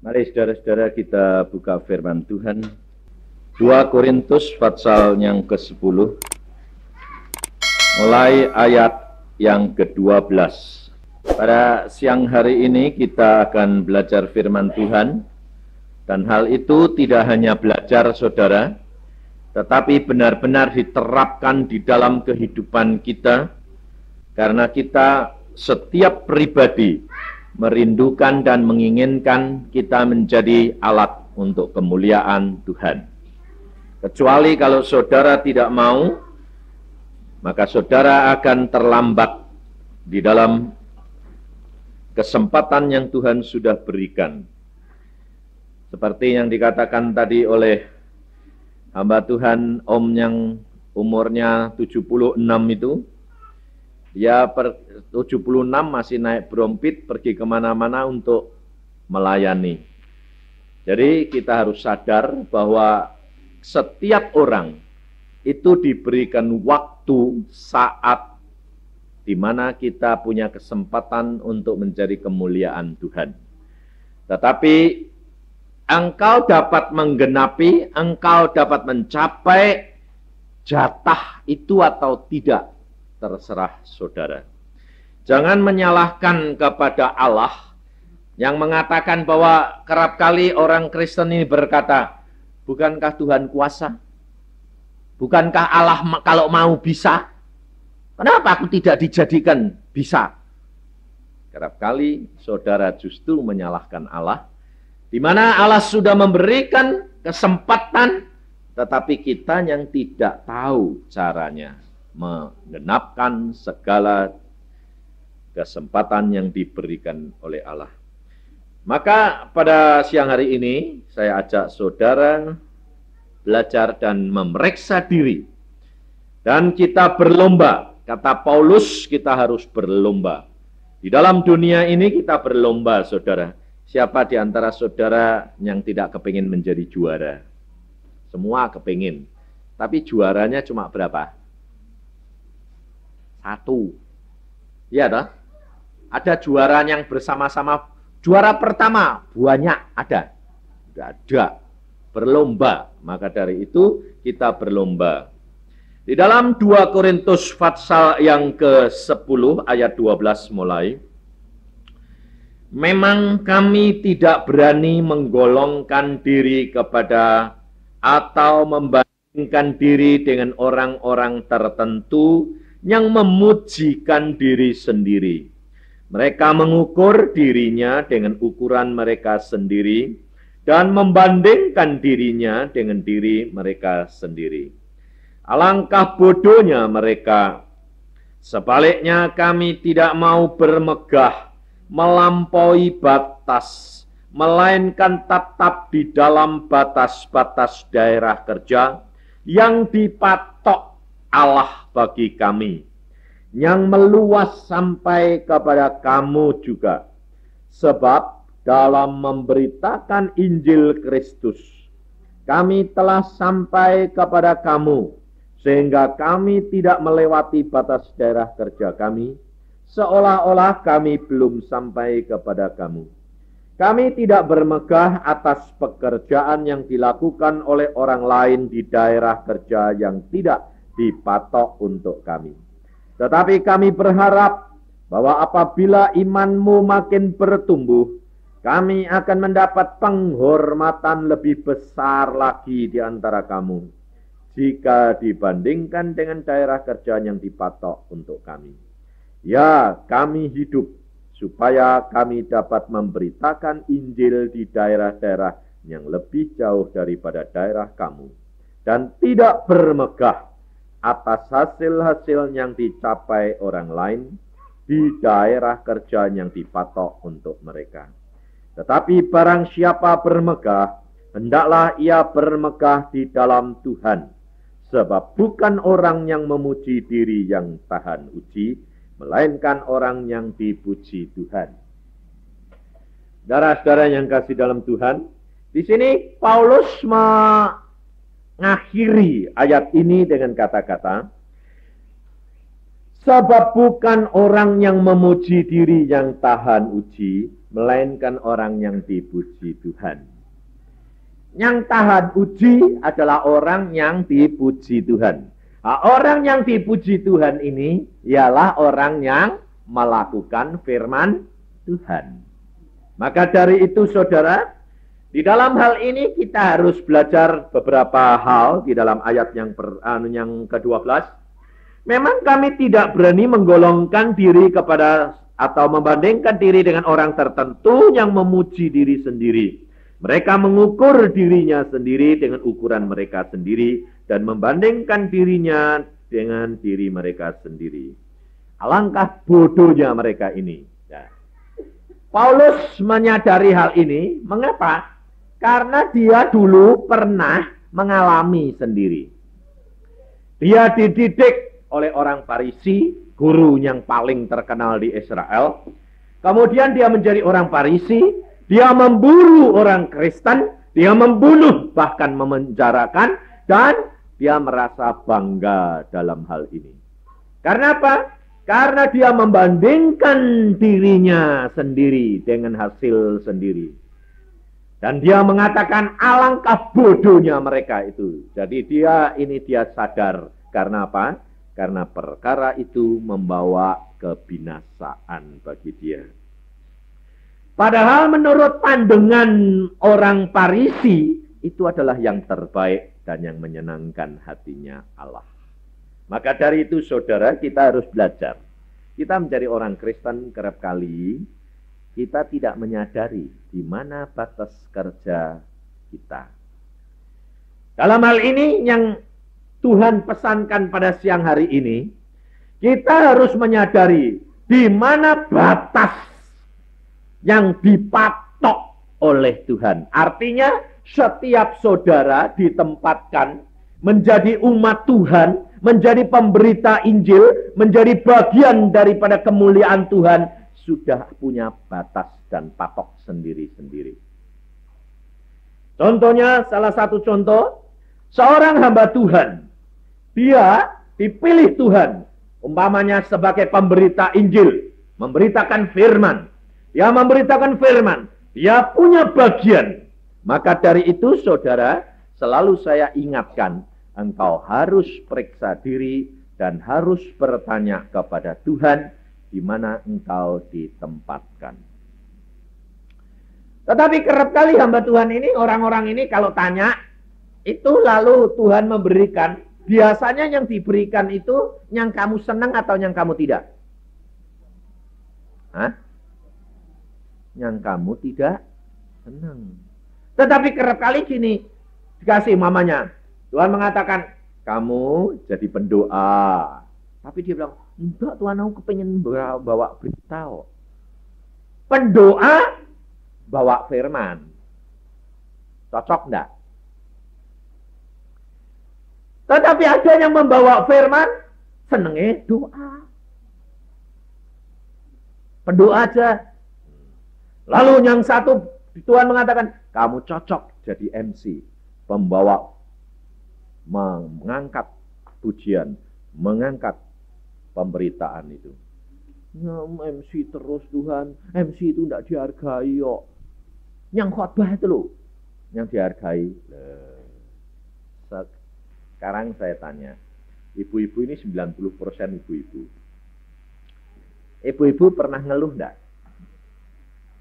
Mari saudara-saudara kita buka firman Tuhan. 2 Korintus pasal yang ke-10, mulai ayat yang ke-12. Pada siang hari ini kita akan belajar firman Tuhan. Dan hal itu tidak hanya belajar saudara, tetapi benar-benar diterapkan di dalam kehidupan kita. Karena kita setiap pribadi merindukan dan menginginkan kita menjadi alat untuk kemuliaan Tuhan. Kecuali kalau saudara tidak mau, maka saudara akan terlambat di dalam kesempatan yang Tuhan sudah berikan. Seperti yang dikatakan tadi oleh hamba Tuhan, Om yang umurnya 76 itu, dia 76 masih naik brompit pergi kemana-mana untuk melayani. Jadi kita harus sadar bahwa setiap orang itu diberikan waktu saat di mana kita punya kesempatan untuk mencari kemuliaan Tuhan. Tetapi engkau dapat menggenapi, engkau dapat mencapai jatah itu atau tidak, terserah saudara. Jangan menyalahkan kepada Allah yang mengatakan bahwa kerap kali orang Kristen ini berkata, bukankah Tuhan kuasa? Bukankah Allah kalau mau bisa? Kenapa aku tidak dijadikan bisa? Kerap kali saudara justru menyalahkan Allah, di mana Allah sudah memberikan kesempatan, tetapi kita yang tidak tahu caranya menggenapkan segala kesempatan yang diberikan oleh Allah. Maka pada siang hari ini saya ajak saudara belajar dan memeriksa diri. Dan kita berlomba. Kata Paulus, kita harus berlomba. Di dalam dunia ini kita berlomba, saudara. Siapa di antara saudara yang tidak kepingin menjadi juara? Semua kepingin. Tapi juaranya cuma berapa? 1. Iya toh? Ada juara yang bersama-sama. Juara pertama banyak ada. Tidak ada. Berlomba. Maka dari itu kita berlomba. Di dalam 2 Korintus pasal yang ke-10 ayat 12 mulai. Memang kami tidak berani menggolongkan diri kepada atau membandingkan diri dengan orang-orang tertentu yang memujikan diri sendiri. Mereka mengukur dirinya dengan ukuran mereka sendiri dan membandingkan dirinya dengan diri mereka sendiri. Alangkah bodohnya mereka. Sebaliknya kami tidak mau bermegah melampaui batas, melainkan tetap di dalam batas-batas daerah kerja yang dipatok Allah bagi kami, yang meluas sampai kepada kamu juga. Sebab dalam memberitakan Injil Kristus, kami telah sampai kepada kamu, sehingga kami tidak melewati batas daerah kerja kami, seolah-olah kami belum sampai kepada kamu. Kami tidak bermegah atas pekerjaan yang dilakukan oleh orang lain di daerah kerja yang tidak dipatok untuk kami. Tetapi kami berharap bahwa apabila imanmu makin bertumbuh, kami akan mendapat penghormatan lebih besar lagi di antara kamu, jika dibandingkan dengan daerah kerja yang dipatok untuk kami. Ya, kami hidup supaya kami dapat memberitakan Injil di daerah-daerah yang lebih jauh daripada daerah kamu, dan tidak bermegah atas hasil-hasil yang dicapai orang lain di daerah kerja yang dipatok untuk mereka. Tetapi barang siapa bermegah, hendaklah ia bermegah di dalam Tuhan, sebab bukan orang yang memuji diri yang tahan uji, melainkan orang yang dipuji Tuhan. Saudara-saudara yang kasih dalam Tuhan, di sini Paulus mengakhiri ayat ini dengan kata-kata, sebab bukan orang yang memuji diri yang tahan uji, melainkan orang yang dipuji Tuhan. Yang tahan uji adalah orang yang dipuji Tuhan. Nah, orang yang dipuji Tuhan ini ialah orang yang melakukan firman Tuhan. Maka dari itu saudara, di dalam hal ini kita harus belajar beberapa hal di dalam ayat yang ke-12. Memang kami tidak berani menggolongkan diri kepada atau membandingkan diri dengan orang tertentu yang memuji diri sendiri. Mereka mengukur dirinya sendiri dengan ukuran mereka sendiri dan membandingkan dirinya dengan diri mereka sendiri. Alangkah bodohnya mereka ini. Ya. Paulus menyadari hal ini. Mengapa? Karena dia dulu pernah mengalami sendiri. Dia dididik oleh orang Farisi, guru yang paling terkenal di Israel. Kemudian dia menjadi orang Farisi. Dia memburu orang Kristen, dia membunuh, bahkan memenjarakan, dan dia merasa bangga dalam hal ini. Karena apa? Karena dia membandingkan dirinya sendiri dengan hasil sendiri. Dan dia mengatakan alangkah bodohnya mereka itu. Jadi dia sadar. Karena apa? Karena perkara itu membawa kebinasaan bagi dia. Padahal menurut pandangan orang Farisi, itu adalah yang terbaik dan yang menyenangkan hatinya Allah. Maka dari itu saudara, kita harus belajar. Kita menjadi orang Kristen kerap kali, kita tidak menyadari di mana batas kerja kita. Dalam hal ini yang Tuhan pesankan pada siang hari ini, kita harus menyadari di mana batas yang dipatok oleh Tuhan. Artinya setiap saudara ditempatkan menjadi umat Tuhan, menjadi pemberita Injil, menjadi bagian daripada kemuliaan Tuhan, sudah punya batas dan patok sendiri-sendiri. Contohnya, salah satu contoh, seorang hamba Tuhan, dia dipilih Tuhan, umpamanya sebagai pemberita Injil, memberitakan firman. Dia memberitakan firman, dia punya bagian. Maka dari itu saudara, selalu saya ingatkan, engkau harus periksa diri dan harus bertanya kepada Tuhan di mana engkau ditempatkan. Tetapi kerap kali hamba Tuhan ini, orang-orang ini kalau tanya, itu lalu Tuhan memberikan, biasanya yang diberikan itu yang kamu senang atau yang kamu tidak? Hah? Yang kamu tidak senang. Tetapi kerap kali gini, dikasih mamanya. Tuhan mengatakan, kamu jadi pendoa. Tapi dia bilang, enggak Tuhan, aku kepengen bawa berita. Pendoa, bawa firman. Cocok enggak? Tetapi ada yang membawa firman, senengnya doa. Pendoa aja. Lalu yang satu, Tuhan mengatakan, kamu cocok jadi MC, pembawa, mengangkat pujian, mengangkat pemberitaan itu. Ya, MC terus Tuhan, MC itu tidak dihargai kok. Yang khotbah itu loh, yang dihargai. Sekarang saya tanya, ibu-ibu ini 90% ibu-ibu. Ibu-ibu pernah ngeluh enggak?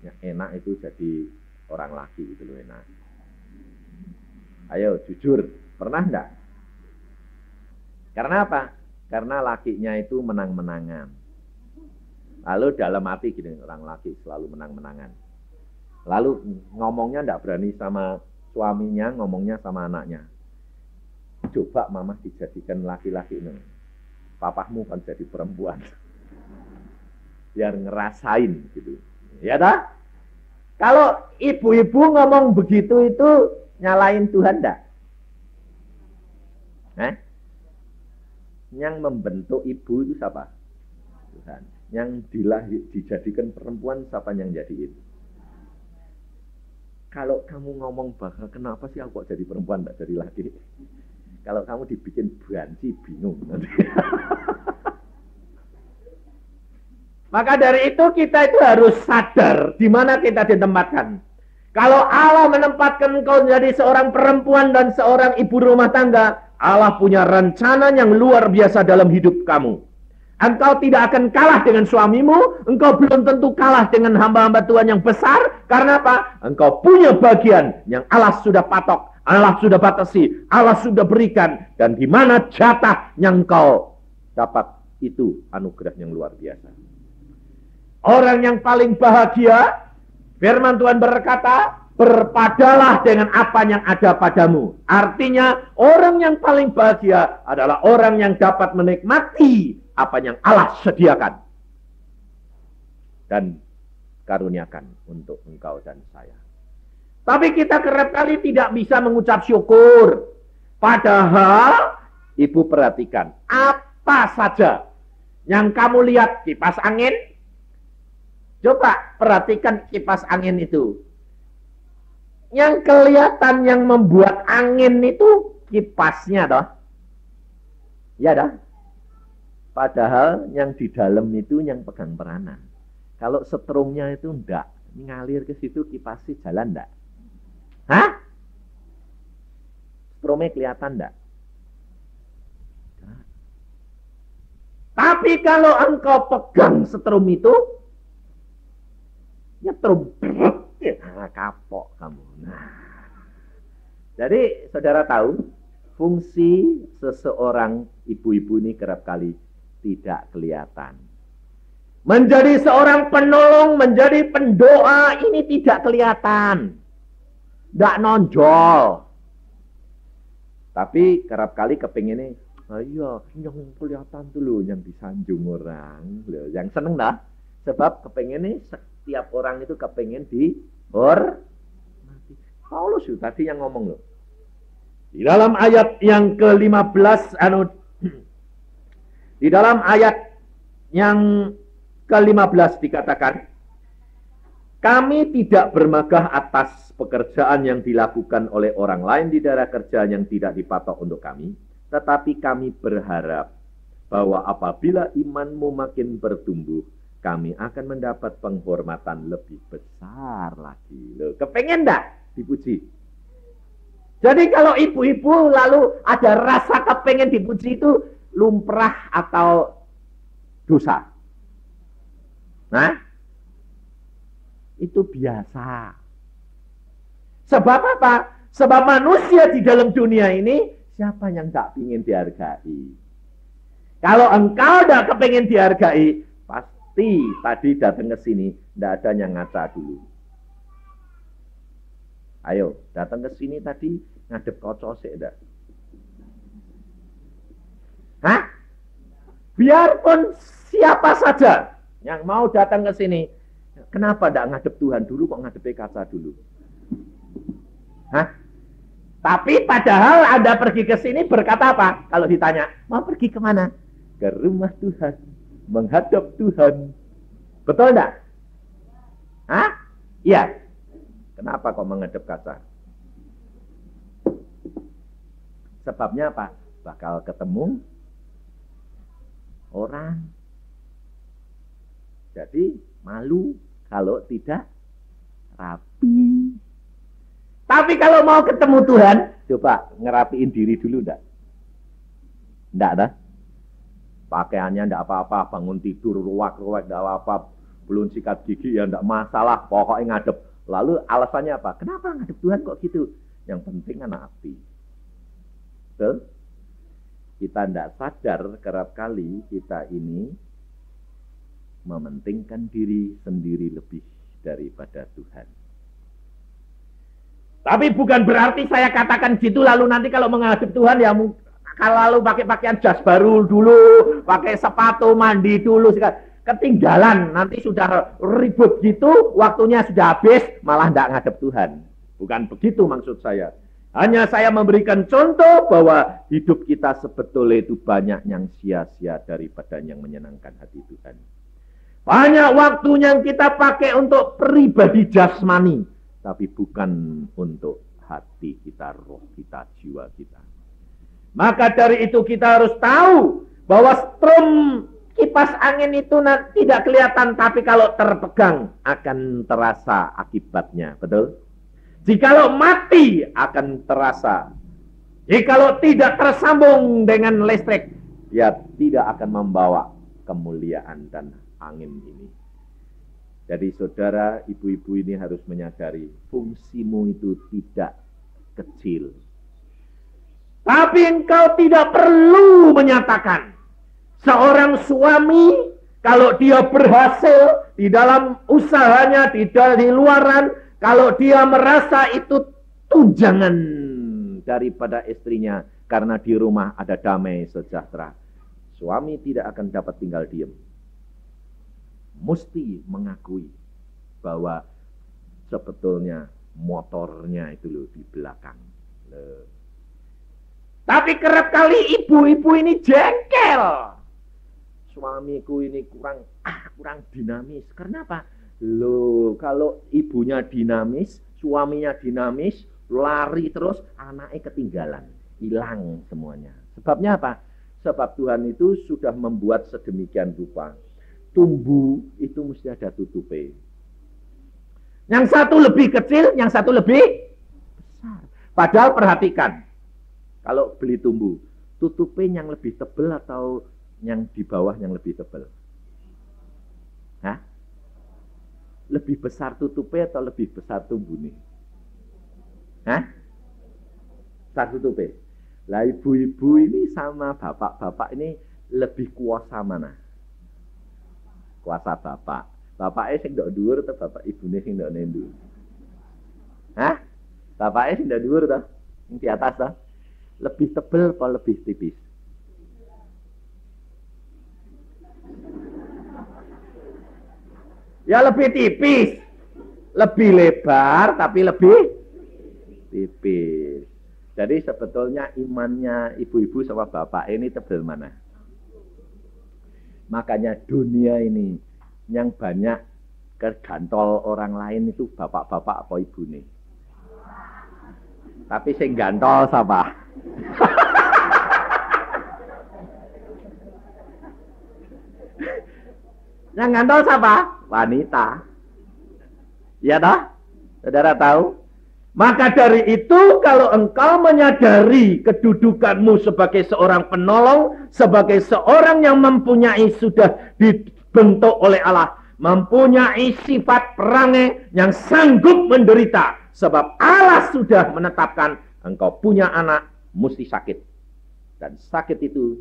Ya, enak itu jadi orang laki itu loh, enak. Ayo jujur, pernah enggak? Karena apa? Karena lakinya itu menang-menangan. Lalu dalam hati gini, orang laki selalu menang-menangan. Lalu ngomongnya enggak berani sama suaminya, ngomongnya sama anaknya. Coba mama dijadikan laki-laki ini. Papahmu kan jadi perempuan. Biar ngerasain gitu. Ya dah? Kalau ibu-ibu ngomong begitu itu nyalain Tuhan enggak? Yang membentuk ibu itu siapa? Tuhan. Yang dijadikan perempuan siapa yang jadiin? Kalau kamu ngomong bakal kenapa sih aku kok jadi perempuan enggak jadi laki? Kalau kamu dibikin banci bingung nanti. Maka dari itu kita itu harus sadar di mana kita ditempatkan. Kalau Allah menempatkan engkau menjadi seorang perempuan dan seorang ibu rumah tangga, Allah punya rencana yang luar biasa dalam hidup kamu. Engkau tidak akan kalah dengan suamimu, engkau belum tentu kalah dengan hamba-hamba Tuhan yang besar. Karena apa? Engkau punya bagian yang Allah sudah patok, Allah sudah batasi, Allah sudah berikan. Dan di mana jatah yang engkau dapat, itu anugerah yang luar biasa. Orang yang paling bahagia, firman Tuhan berkata, berpadalah dengan apa yang ada padamu. Artinya, orang yang paling bahagia adalah orang yang dapat menikmati apa yang Allah sediakan dan karuniakan untuk engkau dan saya. Tapi kita kerap kali tidak bisa mengucap syukur. Padahal, ibu perhatikan, apa saja yang kamu lihat, kipas angin. Coba perhatikan kipas angin itu. Yang kelihatan yang membuat angin itu kipasnya toh. Ya dah. Padahal yang di dalam itu yang pegang peranan. Kalau setrumnya itu enggak, ngalir ke situ kipasnya jalan enggak? Hah? Setrumnya kelihatan enggak? Tapi kalau engkau pegang setrum itu, nyetrum, kapok kamu. Nah, jadi saudara tahu fungsi seseorang ibu-ibu ini kerap kali tidak kelihatan. Menjadi seorang penolong, menjadi pendoa ini tidak kelihatan, tidak nonjol. Tapi kerap kali kepinginnya, ayo yang kelihatan dulu, yang disanjung orang, yang seneng dah. Sebab kepengennya setiap orang itu kepengen dihormati. Paulus tadi yang ngomong loh. Di dalam ayat yang ke-15, di dalam ayat yang ke-15 dikatakan, kami tidak bermegah atas pekerjaan yang dilakukan oleh orang lain di daerah kerja yang tidak dipatok untuk kami, tetapi kami berharap bahwa apabila imanmu makin bertumbuh, kami akan mendapat penghormatan lebih besar lagi. Loh, kepengen enggak dipuji? Jadi kalau ibu-ibu lalu ada rasa kepengen dipuji itu lumrah atau dosa? Nah, itu biasa. Sebab apa? Sebab manusia di dalam dunia ini, siapa yang tak ingin dihargai? Kalau engkau tak kepengen dihargai, pasti tadi datang ke sini, tidak ada yang ngaca dulu. Ayo, datang ke sini tadi, ngadep kocok sih, enggak? Hah? Biarpun siapa saja yang mau datang ke sini, kenapa tidak ngadep Tuhan dulu, kok ngadep kaca dulu? Hah? Tapi padahal Anda pergi ke sini berkata apa? Kalau ditanya, mau pergi kemana? Ke rumah Tuhan, menghadap Tuhan. Betul enggak? Hah? Iya. Kenapa kok menghadap kaca? Sebabnya apa? Bakal ketemu orang. Jadi malu kalau tidak rapi. Tapi kalau mau ketemu Tuhan, coba ngerapiin diri dulu enggak? Enggak dah. Pakaiannya enggak apa-apa, bangun tidur ruwak-ruwak enggak apa-apa, belum sikat gigi ya enggak masalah, pokoknya ngadep. Lalu alasannya apa? Kenapa ngadep Tuhan kok gitu? Yang penting kan rapi. Betul? Kita enggak sadar kerap kali kita ini mementingkan diri sendiri lebih daripada Tuhan. Tapi bukan berarti saya katakan gitu lalu nanti kalau menghadap Tuhan ya kalau lalu pakai pakaian jas baru dulu, pakai sepatu mandi dulu, ketinggalan nanti sudah ribut gitu, waktunya sudah habis, malah tidak ngadep Tuhan. Bukan begitu maksud saya. Hanya saya memberikan contoh bahwa hidup kita sebetulnya itu banyak yang sia-sia daripada yang menyenangkan hati Tuhan. Banyak waktu yang kita pakai untuk pribadi jasmani, tapi bukan untuk hati kita, roh kita, jiwa kita. Maka dari itu kita harus tahu bahwa strum kipas angin itu tidak kelihatan, tapi kalau terpegang akan terasa akibatnya, betul? Jikalau mati akan terasa. Jikalau tidak tersambung dengan listrik, ya tidak akan membawa kemuliaan dan angin ini. Jadi saudara, ibu-ibu ini harus menyadari fungsimu itu tidak kecil. Tapi engkau tidak perlu menyatakan. Seorang suami, kalau dia berhasil di dalam usahanya, di luaran, kalau dia merasa itu tunjangan daripada istrinya, karena di rumah ada damai sejahtera, suami tidak akan dapat tinggal diam. Mesti mengakui bahwa sebetulnya motornya itu loh di belakang. Tapi kerap kali ibu-ibu ini jengkel. Suamiku ini kurang dinamis. Kenapa? Loh, kalau ibunya dinamis, suaminya dinamis, lari terus, anaknya ketinggalan, hilang semuanya. Sebabnya apa? Sebab Tuhan itu sudah membuat sedemikian rupa. Tumbuh itu mesti ada tutupe. Yang satu lebih kecil, yang satu lebih besar. Padahal perhatikan, kalau beli tumbuh, tutupnya yang lebih tebal atau yang di bawah yang lebih tebal? Hah? Lebih besar tutupnya atau lebih besar tumbuhnya? Hah? Besar tutupnya. Lah ibu-ibu ini sama bapak-bapak ini lebih kuasa mana? Kuasa bapak. Bapaknya sing ndok dhuwur atau bapak ibune sing ndok nendu? Hah? Bapaknya sing ndok dhuwur toh? Sing di atas toh? Lebih tebal atau lebih tipis? Ya lebih tipis. Lebih lebar tapi lebih tipis. Jadi sebetulnya imannya ibu-ibu sama bapak ini tebal mana? Makanya dunia ini yang banyak kegantol orang lain itu bapak-bapak apa ibu nih. Tapi sing gantol siapa? Yang gantol siapa? Wanita. Ya toh? Saudara tahu? Maka dari itu kalau engkau menyadari kedudukanmu sebagai seorang penolong, sebagai seorang yang mempunyai sudah dibentuk oleh Allah, mempunyai sifat perangai yang sanggup menderita, sebab Allah sudah menetapkan engkau punya anak mesti sakit. Dan sakit itu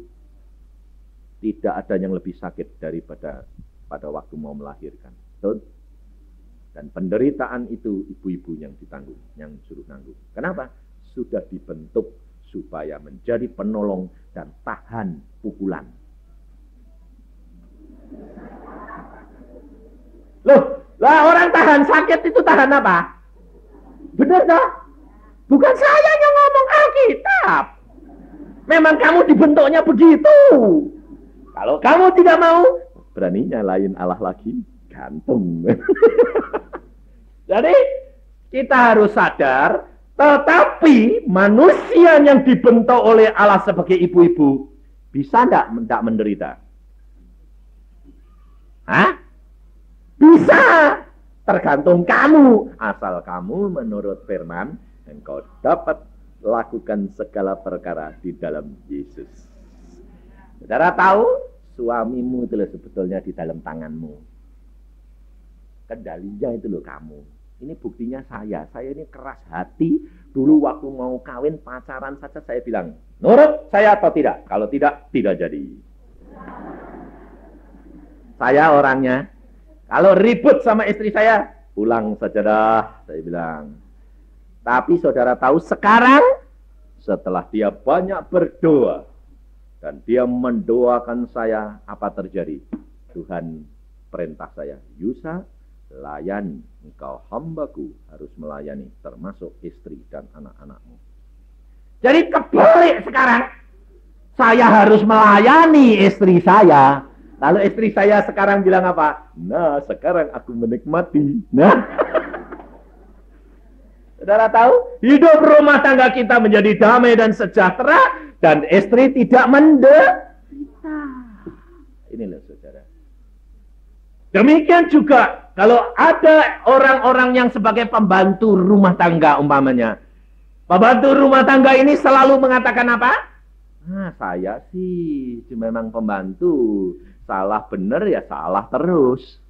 tidak ada yang lebih sakit daripada pada waktu mau melahirkan. Betul? Dan penderitaan itu ibu-ibu yang ditanggung, yang suruh nanggung. Kenapa? Sudah dibentuk supaya menjadi penolong dan tahan pukulan. Loh, lah orang tahan sakit itu tahan apa? Benar tak? Bukan saya yang ngomong, Alkitab. Memang kamu dibentuknya begitu. Kalau kamu tidak mau, berani nyalain Allah lagi, gantung. Jadi kita harus sadar, tetapi manusia yang dibentuk oleh Allah sebagai ibu-ibu bisa tidak menderita? Hah? Bisa. Tergantung kamu. Asal kamu menurut firman, engkau dapat lakukan segala perkara di dalam Yesus. Saudara tahu, suamimu itu sebetulnya di dalam tanganmu. Kendalinya itu loh kamu. Ini buktinya saya ini keras hati. Dulu waktu mau kawin pacaran saja saya bilang, nurut saya atau tidak? Kalau tidak, tidak jadi. Saya orangnya, kalau ribut sama istri saya, pulang saja dah, saya bilang. Tapi saudara tahu sekarang, setelah dia banyak berdoa, dan dia mendoakan saya, apa terjadi? Tuhan perintah saya, Yusa, layani, engkau hambaku harus melayani, termasuk istri dan anak-anakmu. Jadi kebalik sekarang, saya harus melayani istri saya. Lalu istri saya sekarang bilang apa? Nah, sekarang aku menikmati. Nah, saudara tahu, hidup rumah tangga kita menjadi damai dan sejahtera, dan istri tidak menderita. Ini loh saudara. Demikian juga kalau ada orang-orang yang sebagai pembantu rumah tangga umpamanya. Pembantu rumah tangga ini selalu mengatakan apa? Saya sih memang pembantu. Salah benar ya salah terus.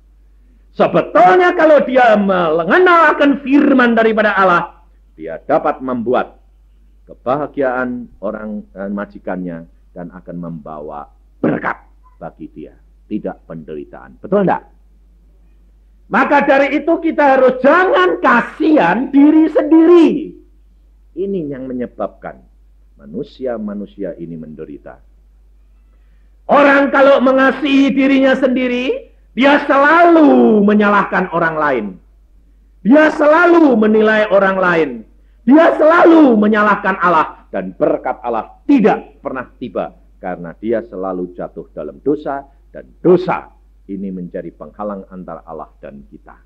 Sebetulnya kalau dia mengenal akan firman daripada Allah, dia dapat membuat kebahagiaan orang majikannya dan akan membawa berkat bagi dia. Tidak penderitaan. Betul enggak? Maka dari itu kita harus jangan kasihan diri sendiri. Ini yang menyebabkan manusia-manusia ini menderita. Orang kalau mengasihi dirinya sendiri, dia selalu menyalahkan orang lain. Dia selalu menilai orang lain. Dia selalu menyalahkan Allah. Dan berkat Allah tidak pernah tiba. Karena dia selalu jatuh dalam dosa. Dan dosa ini menjadi penghalang antara Allah dan kita.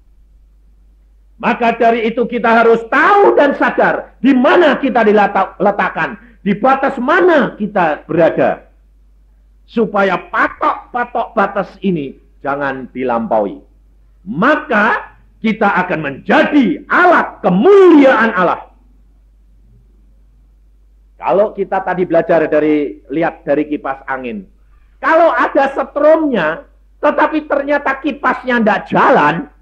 Maka dari itu kita harus tahu dan sadar di mana kita diletakkan, di batas mana kita berada. Supaya patok-patok batas ini jangan dilampaui. Maka kita akan menjadi alat kemuliaan Allah. Kalau kita tadi belajar lihat dari kipas angin. Kalau ada setrumnya, tetapi ternyata kipasnya tidak jalan,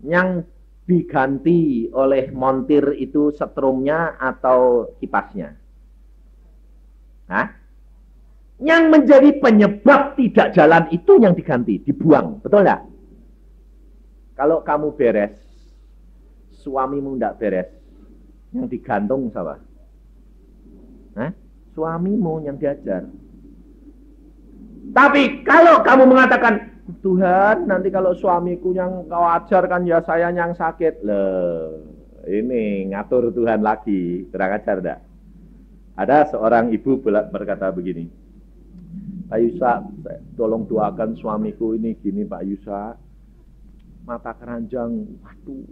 yang diganti oleh montir itu setrumnya atau kipasnya? Hah? Yang menjadi penyebab tidak jalan itu yang diganti, dibuang. Betul tidak? Kalau kamu beres, suamimu tidak beres, yang digantung siapa? Hah? Suamimu yang diajar. Tapi kalau kamu mengatakan, Tuhan, nanti kalau suamiku yang kau ajarkan ya saya yang sakit. Loh, ini ngatur Tuhan lagi. Kurang ajar enggak? Ada seorang ibu berkata begini, Pak Yusa, tolong doakan suamiku ini gini Pak Yusa. Mata keranjang, waduh.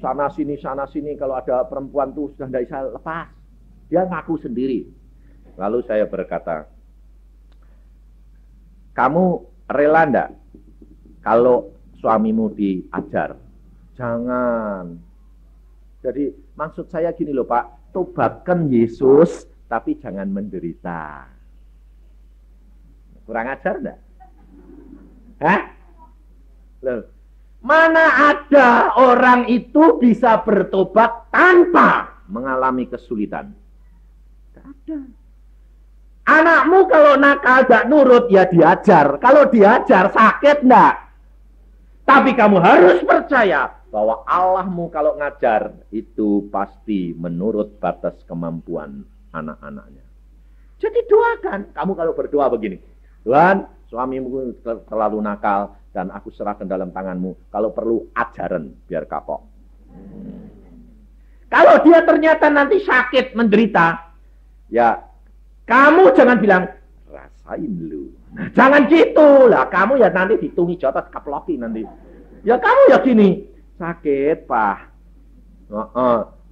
Sana sini, kalau ada perempuan tuh sudah tidak bisa lepas. Dia ngaku sendiri. Lalu saya berkata, kamu rela enggak kalau suamimu diajar? Jangan. Jadi maksud saya gini loh Pak, tobatkan Yesus tapi jangan menderita. Kurang ajar enggak? Hah? Loh, mana ada orang itu bisa bertobat tanpa mengalami kesulitan? Tidak ada. Anakmu kalau nakal tidak nurut, ya diajar. Kalau diajar, sakit enggak? Tapi kamu harus percaya bahwa Allahmu kalau ngajar, itu pasti menurut batas kemampuan anak-anaknya. Jadi doakan. Kamu kalau berdoa begini, Tuhan, suamimu terlalu nakal, dan aku serahkan dalam tanganmu. Kalau perlu, ajaran, biar kapok. Kalau dia ternyata nanti sakit, menderita, ya, kamu jangan bilang, rasain lu. Nah, jangan gitu lah. Kamu ya nanti ditungi jotos kaploki nanti. Ya kamu ya gini, sakit Pak.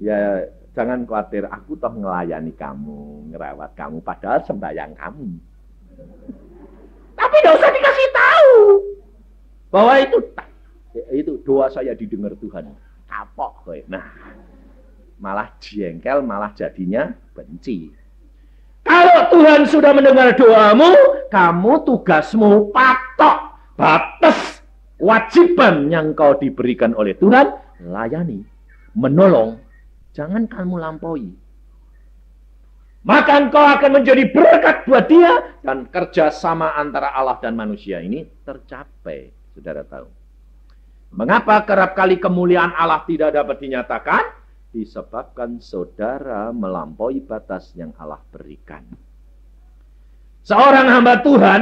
Ya jangan khawatir, aku toh ngelayani kamu, ngerawat kamu, padahal sembahyang kamu. Tapi gak usah dikasih tahu bahwa itu doa saya didengar Tuhan. Kapok. Nah, malah jengkel, malah jadinya benci. Kalau Tuhan sudah mendengar doamu, kamu tugasmu patok batas kewajiban yang kau diberikan oleh Tuhan, layani, menolong, jangan kamu lampaui. Maka engkau akan menjadi berkat buat dia, dan kerjasama antara Allah dan manusia ini tercapai. Saudara tahu. Mengapa kerap kali kemuliaan Allah tidak dapat dinyatakan? Disebabkan saudara melampaui batas yang Allah berikan. Seorang hamba Tuhan,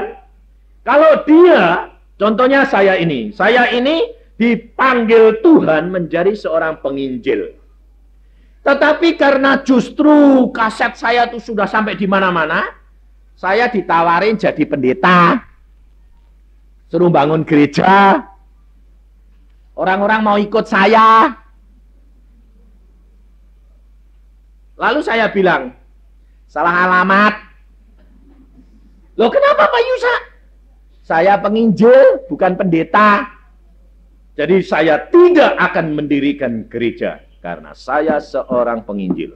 kalau dia, contohnya saya ini dipanggil Tuhan menjadi seorang penginjil. Tetapi karena justru kaset saya tuh sudah sampai di mana-mana, saya ditawarin jadi pendeta, suruh bangun gereja, orang-orang mau ikut saya. Lalu saya bilang, salah alamat. Loh kenapa Pak Yusa? Saya penginjil, bukan pendeta. Jadi saya tidak akan mendirikan gereja karena saya seorang penginjil.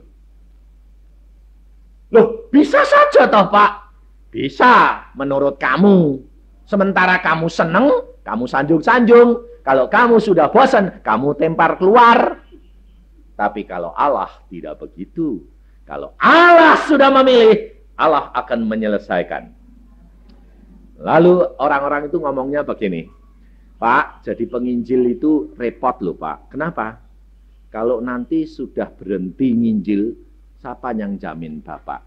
Loh, bisa saja toh Pak? Bisa menurut kamu. Sementara kamu seneng, kamu sanjung-sanjung. Kalau kamu sudah bosan, kamu tempar keluar. Tapi kalau Allah tidak begitu. Kalau Allah sudah memilih, Allah akan menyelesaikan. Lalu orang-orang itu ngomongnya begini. Pak, jadi penginjil itu repot loh Pak. Kenapa? Kalau nanti sudah berhenti nginjil, siapa yang jamin Bapak?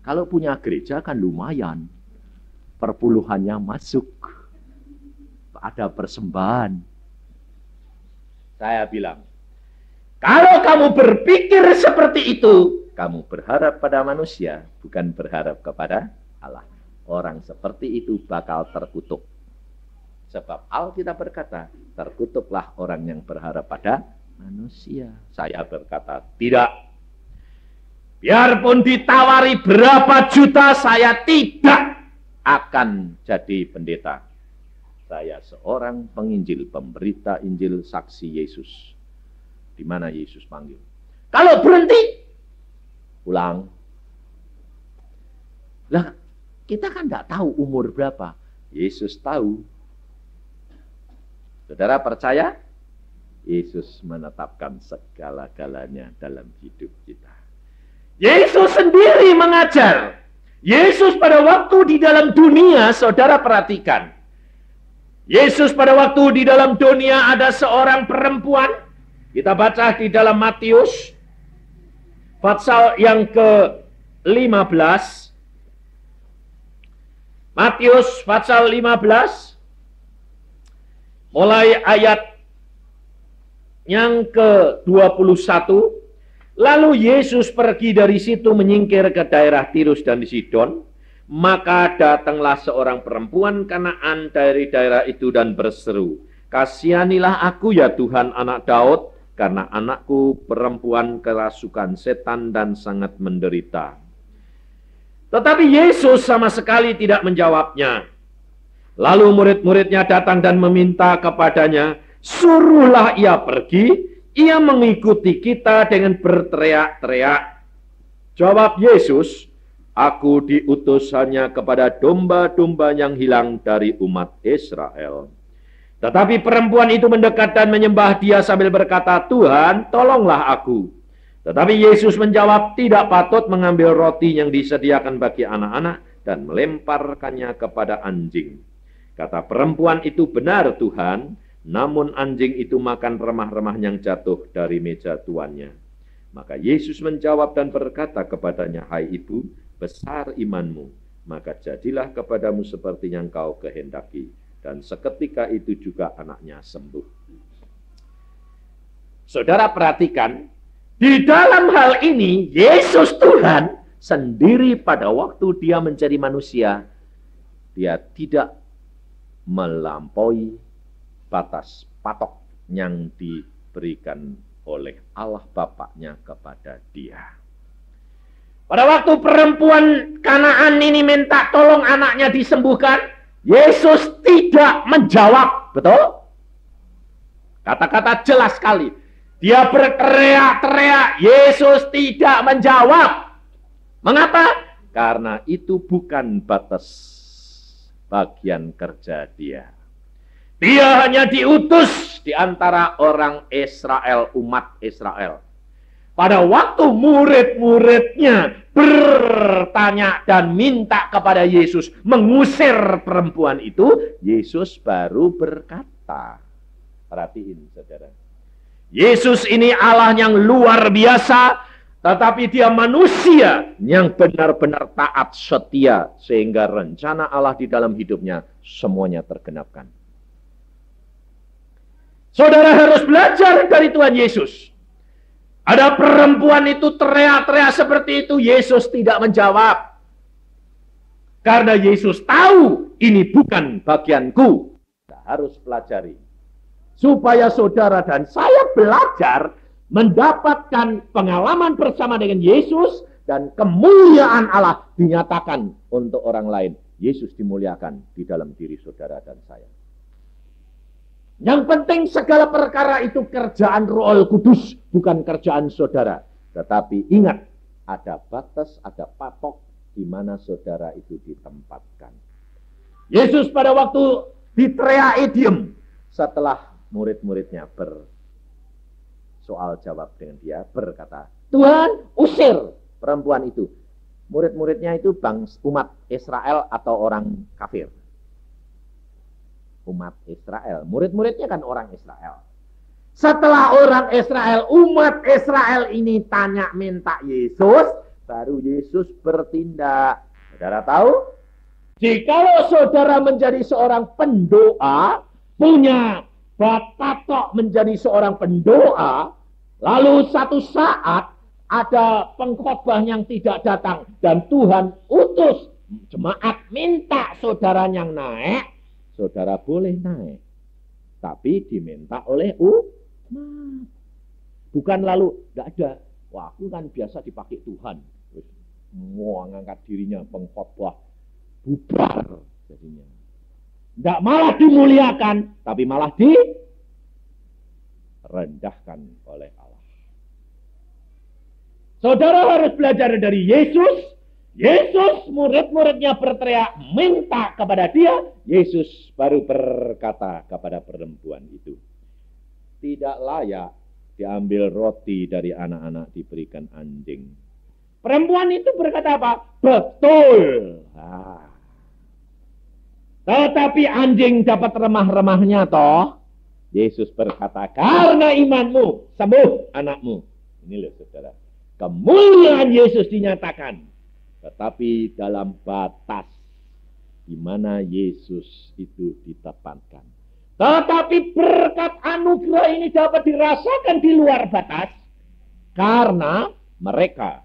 Kalau punya gereja kan lumayan. Perpuluhannya masuk. Ada persembahan. Saya bilang, kalau kamu berpikir seperti itu, kamu berharap pada manusia, bukan berharap kepada Allah. Orang seperti itu bakal terkutuk. Sebab Alkitab berkata, terkutuklah orang yang berharap pada manusia. Saya berkata, tidak. Biarpun ditawari berapa juta, saya tidak akan jadi pendeta. Saya seorang penginjil, pemberita Injil, saksi Yesus. Di mana Yesus panggil. Kalau berhenti, pulang. Lah, kita kan tidak tahu umur berapa. Yesus tahu. Saudara percaya? Yesus menetapkan segala-galanya dalam hidup kita. Yesus sendiri mengajar. Yesus pada waktu di dalam dunia, saudara perhatikan. Yesus pada waktu di dalam dunia ada seorang perempuan. Kita baca di dalam Matius. Pasal yang ke-15. Matius pasal 15. Mulai ayat yang ke-21. Lalu Yesus pergi dari situ menyingkir ke daerah Tirus dan Sidon. Maka datanglah seorang perempuan Kanaan dari daerah itu dan berseru, kasihanilah aku ya Tuhan anak Daud, karena anakku perempuan kerasukan setan dan sangat menderita. Tetapi Yesus sama sekali tidak menjawabnya. Lalu murid-muridnya datang dan meminta kepadanya, suruhlah ia pergi, ia mengikuti kita dengan berteriak-teriak. Jawab Yesus, aku diutus hanya kepada domba-domba yang hilang dari umat Israel. Tetapi perempuan itu mendekat dan menyembah dia sambil berkata, Tuhan, tolonglah aku. Tetapi Yesus menjawab, tidak patut mengambil roti yang disediakan bagi anak-anak dan melemparkannya kepada anjing. Kata perempuan itu, benar Tuhan, namun anjing itu makan remah-remah yang jatuh dari meja tuannya. Maka Yesus menjawab dan berkata kepadanya, hai ibu, besar imanmu, maka jadilah kepadamu seperti yang kau kehendaki. Dan seketika itu juga anaknya sembuh. Saudara perhatikan, di dalam hal ini, Yesus Tuhan sendiri pada waktu dia menjadi manusia, dia tidak melampaui batas patok yang diberikan oleh Allah Bapaknya kepada dia. Pada waktu perempuan Kanaan ini minta tolong anaknya disembuhkan, Yesus tidak menjawab, betul? Kata-kata jelas sekali. Dia berteriak-teriak, Yesus tidak menjawab. Mengapa? Karena itu bukan batas bagian kerja dia. Dia hanya diutus di antara orang Israel, umat Israel. Pada waktu murid-muridnya bertanya dan minta kepada Yesus mengusir perempuan itu, Yesus baru berkata, perhatiin saudara, Yesus ini Allah yang luar biasa, tetapi dia manusia yang benar-benar taat setia, sehingga rencana Allah di dalam hidupnya semuanya tergenapkan. Saudara harus belajar dari Tuhan Yesus. Ada perempuan itu teriak-teriak seperti itu, Yesus tidak menjawab. Karena Yesus tahu ini bukan bagianku. Kita harus pelajari. Supaya saudara dan saya belajar mendapatkan pengalaman bersama dengan Yesus dan kemuliaan Allah dinyatakan untuk orang lain. Yesus dimuliakan di dalam diri saudara dan saya. Yang penting segala perkara itu kerjaan Roh Kudus, bukan kerjaan saudara. Tetapi ingat, ada batas, ada patok di mana saudara itu ditempatkan. Yesus pada waktu diteriaki diem, setelah murid-muridnya bersoal jawab dengan dia, berkata, Tuhan, usir perempuan itu. Murid-muridnya itu umat Israel atau orang kafir. Umat Israel. Murid-muridnya kan orang Israel. Setelah orang Israel, umat Israel ini tanya minta Yesus, baru Yesus bertindak. Saudara tahu? Jikalau saudara menjadi seorang pendoa, punya patok menjadi seorang pendoa, lalu satu saat ada pengkhotbah yang tidak datang dan Tuhan utus jemaat minta saudara yang naik, saudara boleh naik. Tapi diminta oleh umat. Bukan lalu, tidak ada. Wah, aku kan biasa dipakai Tuhan. Terus mau ngangkat dirinya pengkhotbah, bubar jadinya. Tidak malah dimuliakan, tapi malah direndahkan oleh Allah. Saudara harus belajar dari Yesus. Yesus, murid-muridnya berteriak, minta kepada dia. Yesus baru berkata kepada perempuan itu, tidak layak diambil roti dari anak-anak diberikan anjing. Perempuan itu berkata apa? Betul. Tetapi anjing dapat remah-remahnya toh. Yesus berkata, karena imanmu sembuh anakmu. Ini loh saudara. Kemuliaan Yesus dinyatakan. Tetapi dalam batas di mana Yesus itu ditempatkan. Tetapi berkat anugerah ini dapat dirasakan di luar batas. Karena mereka.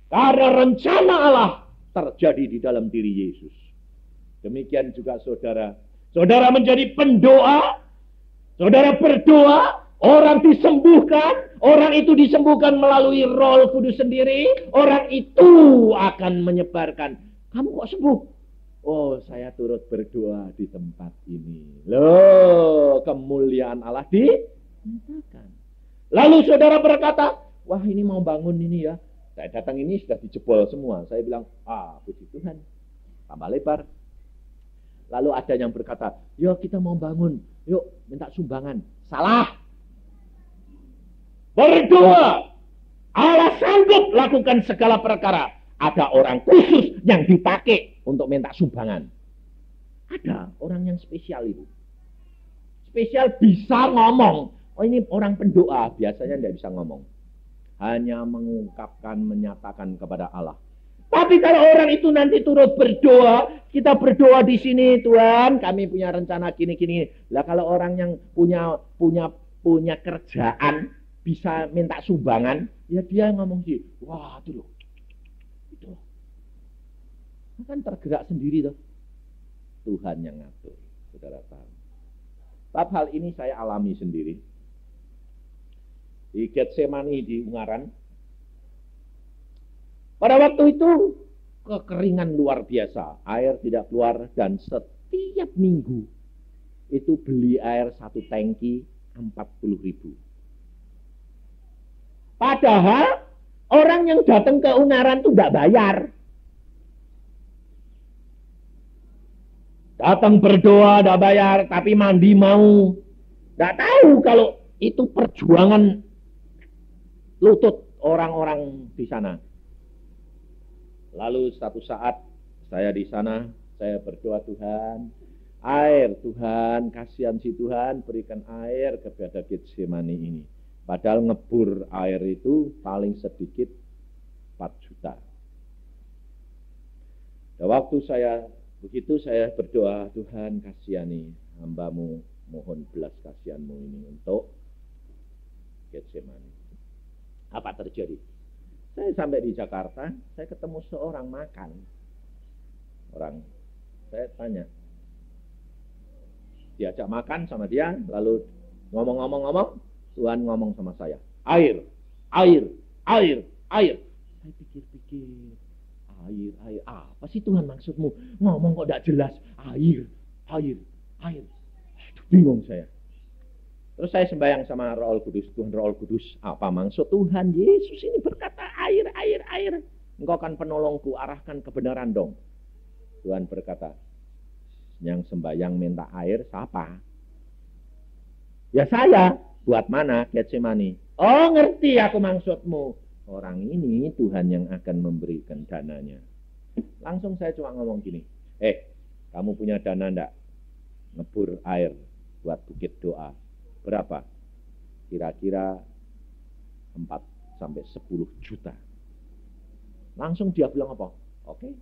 Karena rencana Allah terjadi di dalam diri Yesus. Demikian juga saudara. Saudara menjadi pendoa. Saudara berdoa. Orang disembuhkan, orang itu disembuhkan melalui Roh Kudus sendiri, orang itu akan menyebarkan. Kamu kok sembuh? Oh, saya turut berdoa di tempat ini. Loh, kemuliaan Allah dinyatakan. Lalu saudara berkata, wah ini mau bangun ini ya. Saya datang ini sudah dijebol semua. Saya bilang, puji Tuhan, tambah lebar. Lalu ada yang berkata, yuk kita mau bangun, yuk minta sumbangan. Salah. Berdoa, Allah sanggup lakukan segala perkara. Ada orang khusus yang dipakai untuk minta sumbangan. Ada orang yang spesial itu. Spesial bisa ngomong. Oh ini orang pendoa, biasanya tidak bisa ngomong. Hanya mengungkapkan, menyatakan kepada Allah. Tapi kalau orang itu nanti turut berdoa, kita berdoa di sini Tuhan, kami punya rencana gini-gini. Lah kalau orang yang punya kerjaan, bisa minta sumbangan, ya dia ngomong sih, wah itu loh, itu kan tergerak sendiri tuh. Tuhan yang ngatur, saudara tahu. Tapi hal ini saya alami sendiri. Di Getsemani di Ungaran, pada waktu itu kekeringan luar biasa, air tidak keluar dan setiap minggu itu beli air satu tangki 40.000. Padahal orang yang datang ke Ungaran itu tidak bayar. Datang berdoa tidak bayar, tapi mandi mau. Tidak tahu kalau itu perjuangan lutut orang-orang di sana. Lalu satu saat saya di sana, saya berdoa Tuhan, air Tuhan, kasihan si Tuhan, berikan air kepada Getsemani ini. Padahal ngebur air itu paling sedikit 4 juta. Dan waktu begitu saya berdoa, Tuhan kasihani hamba-Mu, mohon belas kasihan-Mu ini untuk Getsemani. Apa terjadi? Saya sampai di Jakarta, saya ketemu seorang makan. Saya tanya, diajak makan sama dia, lalu ngomong-ngomong, Tuhan ngomong sama saya, air. Saya pikir-pikir, Air. Apa sih Tuhan maksudmu? Ngomong kok tidak jelas. Air. Aduh, bingung saya. Terus saya sembahyang sama Roh Kudus. Tuhan Roh Kudus, apa maksud Tuhan Yesus ini berkata air. Engkau kan penolongku, arahkan kebenaran dong. Tuhan berkata, yang sembahyang minta air siapa? Ya saya. Buat mana Getsemani? Oh ngerti aku maksudmu. Orang ini Tuhan yang akan memberikan dananya. Langsung saya cuma ngomong gini. Kamu punya dana enggak? Ngebur air buat bukit doa. Berapa? Kira-kira 4-10 juta. Langsung dia bilang apa? Oke.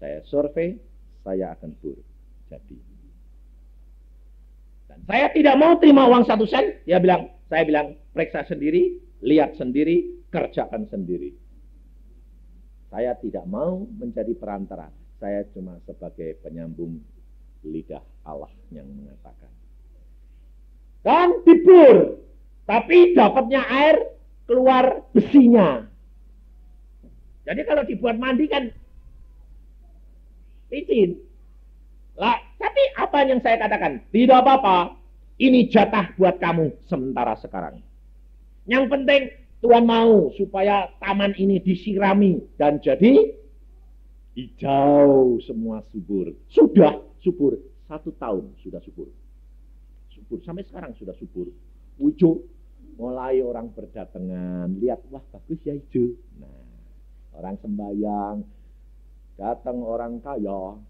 Saya survei, saya akan bur. Jadi. Dan saya tidak mau terima uang 1 sen. Saya bilang, periksa sendiri, lihat sendiri, kerjakan sendiri. Saya tidak mau menjadi perantara. Saya cuma sebagai penyambung lidah Allah yang mengatakan. Dan dibur. Tapi dapatnya air keluar besinya. Jadi kalau dibuat mandi kan licin. Lah, tapi apa yang saya katakan? Tidak apa-apa. Ini jatah buat kamu sementara sekarang. Yang penting Tuhan mau supaya taman ini disirami dan jadi hijau semua subur. Sudah subur. 1 tahun sudah subur. Sampai sekarang sudah subur. Hijau. Mulai orang berdatangan. Lihat, wah bagus ya hijau. Nah, orang sembahyang. Datang orang kaya.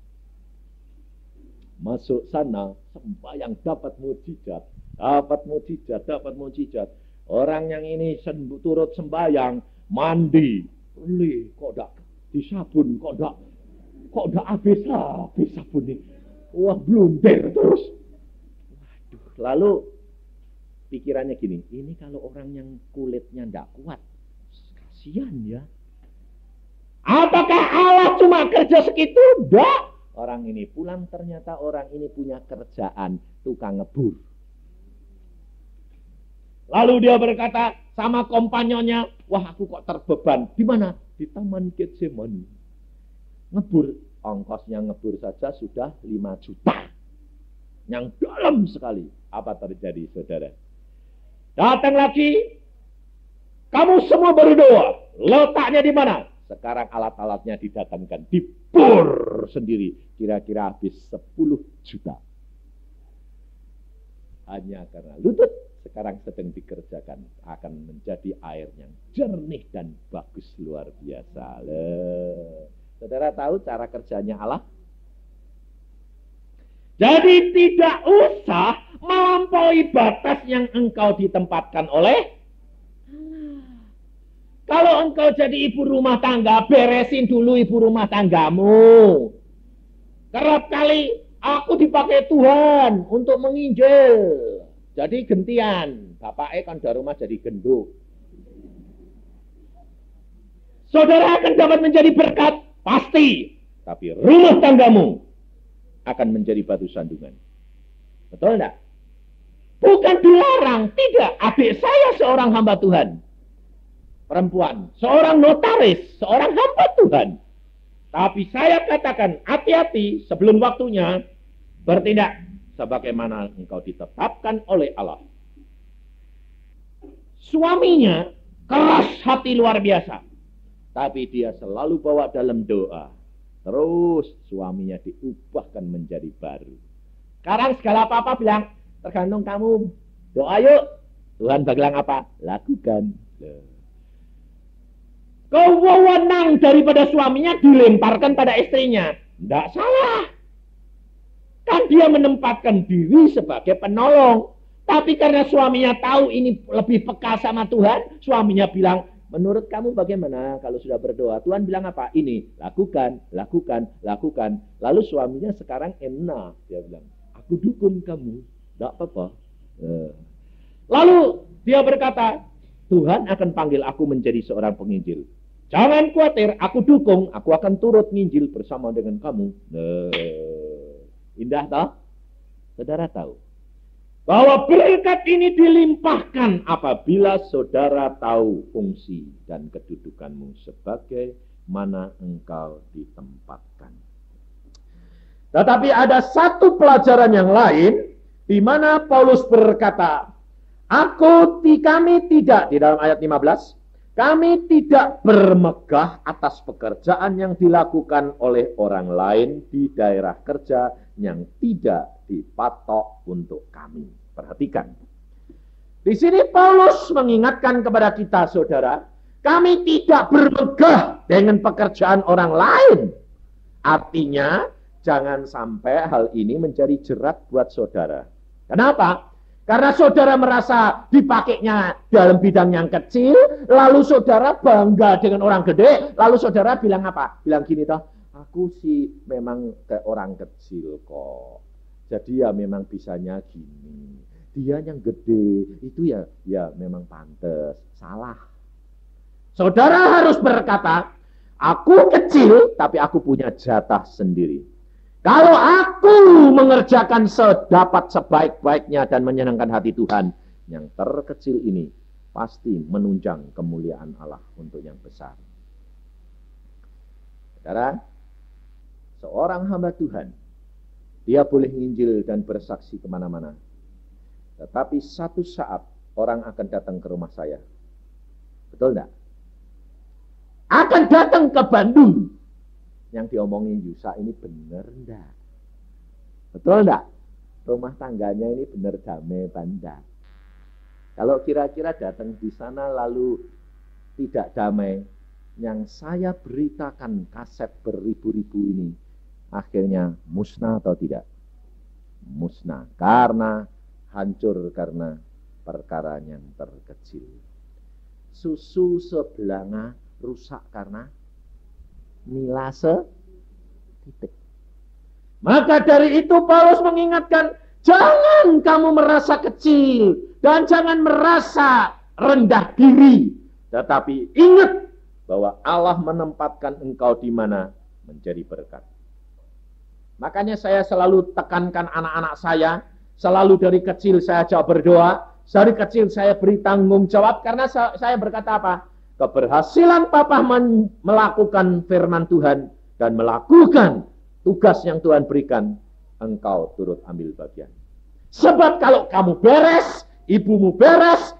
Masuk sana. Sembahyang dapat mujizat. Dapat mujizat. Orang yang ini turut sembahyang. Mandi. Kok enggak disabun. Kok enggak habis sabun nih. Wah blunder terus. Waduh. Lalu pikirannya gini. Ini kalau orang yang kulitnya enggak kuat. Kasihan ya. Apakah Allah cuma kerja segitu? Enggak. Orang ini pulang ternyata orang ini punya kerjaan tukang ngebur. Lalu dia berkata sama kompanyonnya, wah aku kok terbeban. Di mana? Di Taman Getsemani. Ngebur. Ongkosnya ngebur saja sudah 5 juta. Yang dalam sekali. Apa terjadi saudara? Datang lagi. Kamu semua berdoa. Letaknya di mana? Sekarang alat-alatnya didatangkan, dibor sendiri. Kira-kira habis 10 juta. Hanya karena lutut sekarang sedang dikerjakan. Akan menjadi air yang jernih dan bagus luar biasa. Saudara tahu cara kerjanya Allah? Jadi tidak usah melampaui batas yang engkau ditempatkan oleh kalau engkau jadi ibu rumah tangga, beresin dulu ibu rumah tanggamu. Kerap kali aku dipakai Tuhan untuk menginjil. Jadi gentian. Bapaknya kan dari rumah jadi genduk. Saudara akan dapat menjadi berkat. Pasti. Tapi rumah tanggamu akan menjadi batu sandungan. Betul enggak? Bukan dilarang. Tidak. Adik saya seorang hamba Tuhan. Perempuan, seorang notaris, seorang hamba Tuhan. Tapi saya katakan, hati-hati sebelum waktunya bertindak sebagaimana engkau ditetapkan oleh Allah. Suaminya keras hati luar biasa. Tapi dia selalu bawa dalam doa. Terus suaminya diubahkan menjadi baru. Sekarang segala apa-apa bilang, tergantung kamu. Doa yuk. Tuhan bilang apa? Lakukan. Kewenang daripada suaminya dilemparkan pada istrinya. Tidak salah. Kan dia menempatkan diri sebagai penolong. Tapi karena suaminya tahu ini lebih peka sama Tuhan, suaminya bilang, menurut kamu bagaimana kalau sudah berdoa? Tuhan bilang apa? Ini, lakukan. Lalu suaminya sekarang enak. Dia bilang, aku dukung kamu. Tidak apa-apa. Lalu dia berkata, Tuhan akan panggil aku menjadi seorang penginjil. Jangan khawatir, aku dukung, aku akan turut nginjil bersama dengan kamu. Indah toh? Saudara tahu bahwa berkat ini dilimpahkan apabila saudara tahu fungsi dan kedudukanmu sebagai mana engkau ditempatkan. Tetapi ada satu pelajaran yang lain, di mana Paulus berkata, kami tidak, di dalam ayat 15, kami tidak bermegah atas pekerjaan yang dilakukan oleh orang lain di daerah kerja yang tidak dipatok untuk kami. Perhatikan. Di sini Paulus mengingatkan kepada kita, saudara, kami tidak bermegah dengan pekerjaan orang lain. Artinya, jangan sampai hal ini menjadi jerat buat saudara. Kenapa? Karena saudara merasa dipakainya dalam bidang yang kecil, lalu saudara bangga dengan orang gede, lalu saudara bilang apa? Bilang gini toh, aku sih memang kayak orang kecil kok. Jadi ya memang bisanya gini. Dia yang gede, itu ya memang pantas. Salah. Saudara harus berkata, aku kecil, tapi aku punya jatah sendiri. Kalau aku mengerjakan sedapat sebaik-baiknya dan menyenangkan hati Tuhan, yang terkecil ini pasti menunjang kemuliaan Allah untuk yang besar. Saudara, seorang hamba Tuhan, dia boleh nginjil dan bersaksi kemana-mana. Tetapi satu saat orang akan datang ke rumah saya. Betul enggak? Akan datang ke Bandung. Yang diomongin Yusa ini benar enggak? Betul enggak? Rumah tangganya ini benar damai banda. Kalau kira-kira datang di sana lalu tidak damai, yang saya beritakan kaset beribu-ribu ini, akhirnya musnah atau tidak? Musnah. Karena hancur karena perkara yang terkecil. Susu sebelanga rusak karena nila setitik. Maka dari itu Paulus mengingatkan, jangan kamu merasa kecil dan jangan merasa rendah diri. Tetapi ingat bahwa Allah menempatkan engkau di mana menjadi berkat. Makanya saya selalu tekankan anak-anak saya, selalu dari kecil saya ajak berdoa, dari kecil saya beri tanggung jawab, karena saya berkata apa? Keberhasilan Papa melakukan firman Tuhan dan melakukan tugas yang Tuhan berikan, engkau turut ambil bagian. Sebab kalau kamu beres, ibumu beres,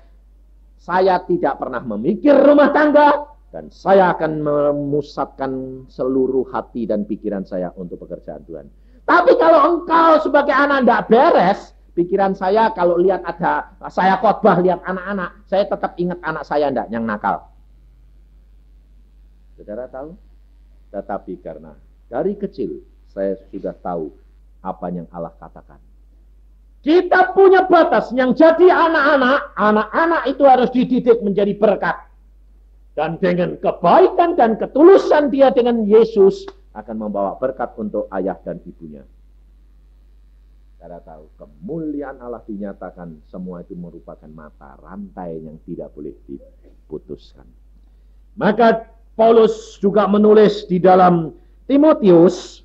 saya tidak pernah memikir rumah tangga, dan saya akan memusatkan seluruh hati dan pikiran saya untuk pekerjaan Tuhan. Tapi kalau engkau sebagai anak tidak beres, pikiran saya kalau lihat ada, saya khotbah lihat anak-anak, saya tetap ingat anak saya enggak yang nakal. Saudara tahu? Tetapi karena dari kecil saya sudah tahu apa yang Allah katakan. Kita punya batas yang jadi anak-anak itu harus dididik menjadi berkat. Dan dengan kebaikan dan ketulusan dia dengan Yesus akan membawa berkat untuk ayah dan ibunya. Saudara tahu, kemuliaan Allah dinyatakan, semua itu merupakan mata rantai yang tidak boleh diputuskan. Maka Paulus juga menulis di dalam Timotius,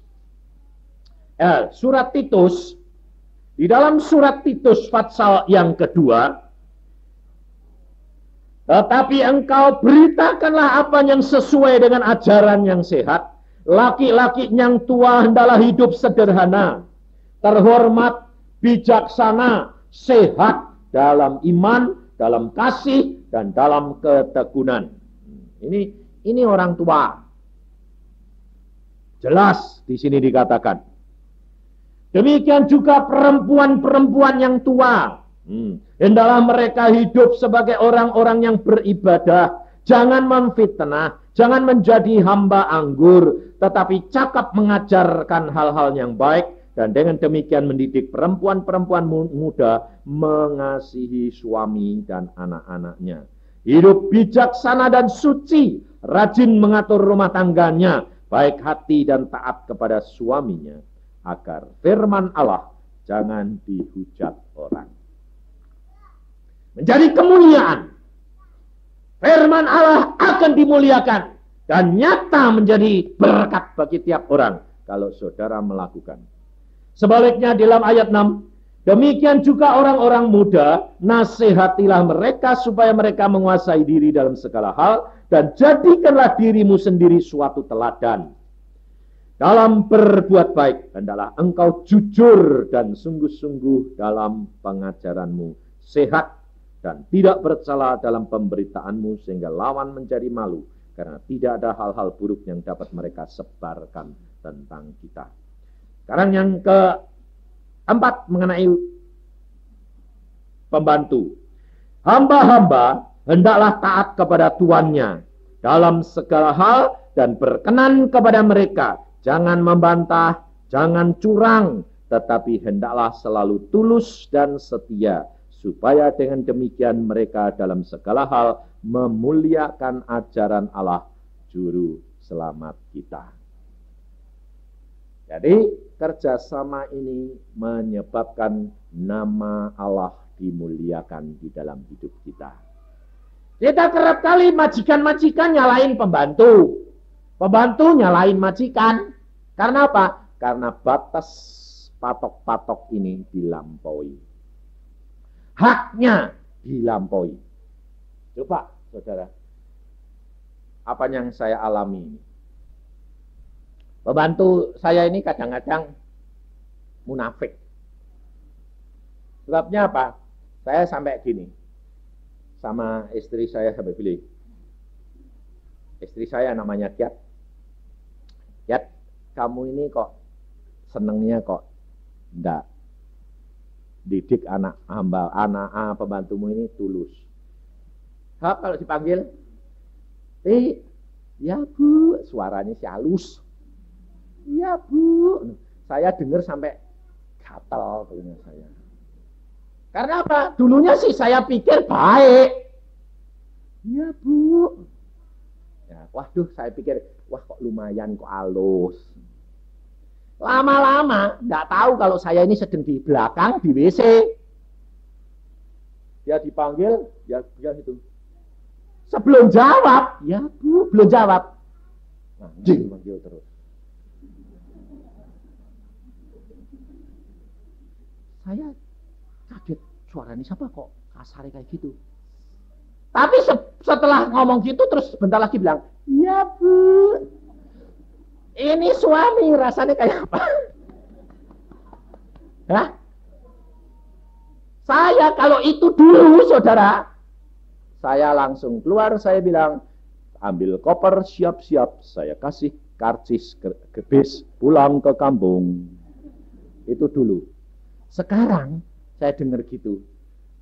surat Titus, di dalam surat Titus pasal yang kedua, tetapi engkau beritakanlah apa yang sesuai dengan ajaran yang sehat. Laki-laki yang tua hendaklah hidup sederhana, terhormat, bijaksana, sehat dalam iman, dalam kasih, dan dalam ketekunan. Ini orang tua. Jelas di sini dikatakan. Demikian juga perempuan-perempuan yang tua. Hendaklah mereka hidup sebagai orang-orang yang beribadah. Jangan memfitnah, jangan menjadi hamba anggur, tetapi cakap mengajarkan hal-hal yang baik, dan dengan demikian mendidik perempuan-perempuan muda mengasihi suami dan anak-anaknya. Hidup bijaksana dan suci, rajin mengatur rumah tangganya, baik hati dan taat kepada suaminya, agar firman Allah jangan dihujat orang. Menjadi kemuliaan. Firman Allah akan dimuliakan dan nyata menjadi berkat bagi tiap orang kalau saudara melakukan. Sebaliknya di dalam ayat 6, Demikian juga orang-orang muda, nasihatilah mereka supaya mereka menguasai diri dalam segala hal, dan jadikanlah dirimu sendiri suatu teladan. Dalam berbuat baik, hendaklah engkau jujur dan sungguh-sungguh dalam pengajaranmu, sehat dan tidak bercela dalam pemberitaanmu, sehingga lawan menjadi malu, karena tidak ada hal-hal buruk yang dapat mereka sebarkan tentang kita. Sekarang yang keempat mengenai pembantu. Hamba-hamba hendaklah taat kepada tuannya dalam segala hal dan berkenan kepada mereka. Jangan membantah, jangan curang, tetapi hendaklah selalu tulus dan setia, supaya dengan demikian mereka dalam segala hal memuliakan ajaran Allah, Juru Selamat kita. Jadi kerjasama ini menyebabkan nama Allah dimuliakan di dalam hidup kita. Kita kerap kali majikan-majikan nyalain pembantu. Pembantu nyalain majikan. Karena apa? Karena batas patok-patok ini dilampaui. Haknya dilampaui. Coba saudara, apa yang saya alami ini? Pembantu saya ini kadang-kadang munafik. Sebabnya apa? Saya sampai gini, sama istri saya sampai pilih. Istri saya namanya Kiat. Kiat, kamu ini kok senengnya kok enggak didik anak hamba, anak pembantumu ini tulus. Kalau dipanggil, ya Bu, suaranya si halus. Iya Bu, saya dengar sampai gatal telinga saya. Karena apa? Dulunya sih saya pikir baik. Iya Bu. Ya, waduh, saya pikir, wah kok lumayan kok halus. Lama-lama, nggak tahu kalau saya ini sedang di belakang di WC. Dia dipanggil, ya itu. Sebelum jawab, ya Bu, belum jawab. Anjing manggil terus. Saya kaget, suaranya siapa kok kasar kayak gitu. Tapi setelah ngomong gitu terus sebentar lagi bilang, iya Bu, ini suami rasanya kayak apa? Hah? Saya kalau itu dulu saudara, saya langsung keluar, saya bilang, ambil koper, siap-siap, saya kasih karcis ke bis, pulang ke kampung. Itu dulu. Sekarang saya dengar gitu,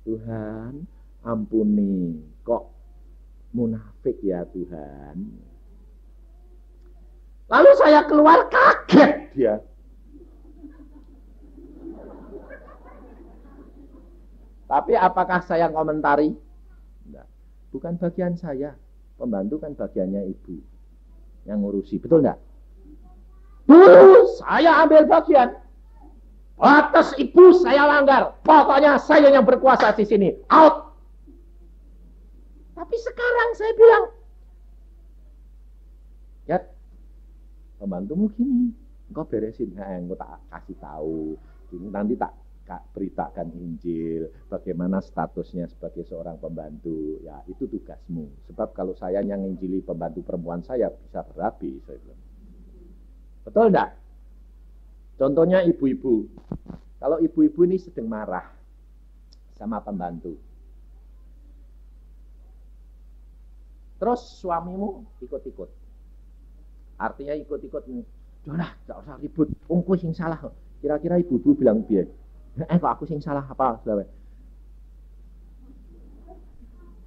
Tuhan ampuni, kok munafik ya Tuhan. Lalu saya keluar kaget dia. Tapi apakah saya komentari? Enggak. Bukan bagian saya. Pembantu kan bagiannya ibu yang ngurusi, betul enggak? Dulu saya ambil bagian. Batas ibu saya langgar. Pokoknya saya yang berkuasa di sini. Out. Tapi sekarang saya bilang, ya, pembantumu gini, engkau beresin, engkau tak kasih tahu, nanti tak beritakan Injil, bagaimana statusnya sebagai seorang pembantu. Ya, itu tugasmu. Sebab kalau saya yang nginjili pembantu perempuan saya bisa berapi, saya bilang. Betul enggak? Contohnya ibu-ibu. Kalau ibu-ibu ini sedang marah sama pembantu. Terus suamimu ikut-ikut. Artinya ikut-ikut. Udah, gak usah ribut. Aku sing salah. Kira-kira ibu-ibu bilang biar. Kok aku sing salah apa?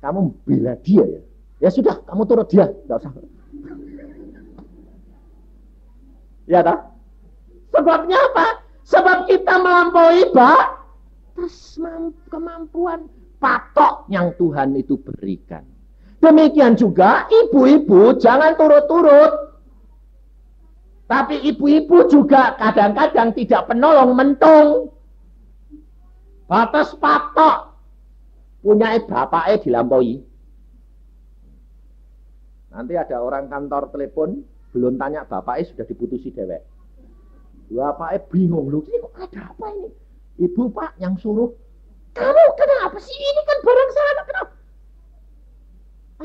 Kamu bela dia ya? Ya sudah, kamu turut dia. Gak usah. Ya tak? Sebabnya apa? Sebab kita melampaui batas kemampuan patok yang Tuhan itu berikan. Demikian juga ibu-ibu jangan turut-turut. Tapi ibu-ibu juga kadang-kadang tidak penolong mentung. Batas patok punya bapaknya dilampaui. Nanti ada orang kantor telepon, belum tanya bapaknya sudah diputusi dewek. Bapaknya bingung, loh ini kok ada apa ini? Ibu Pak yang suruh, kamu kenapa sih? Ini kan barang sana, kenapa?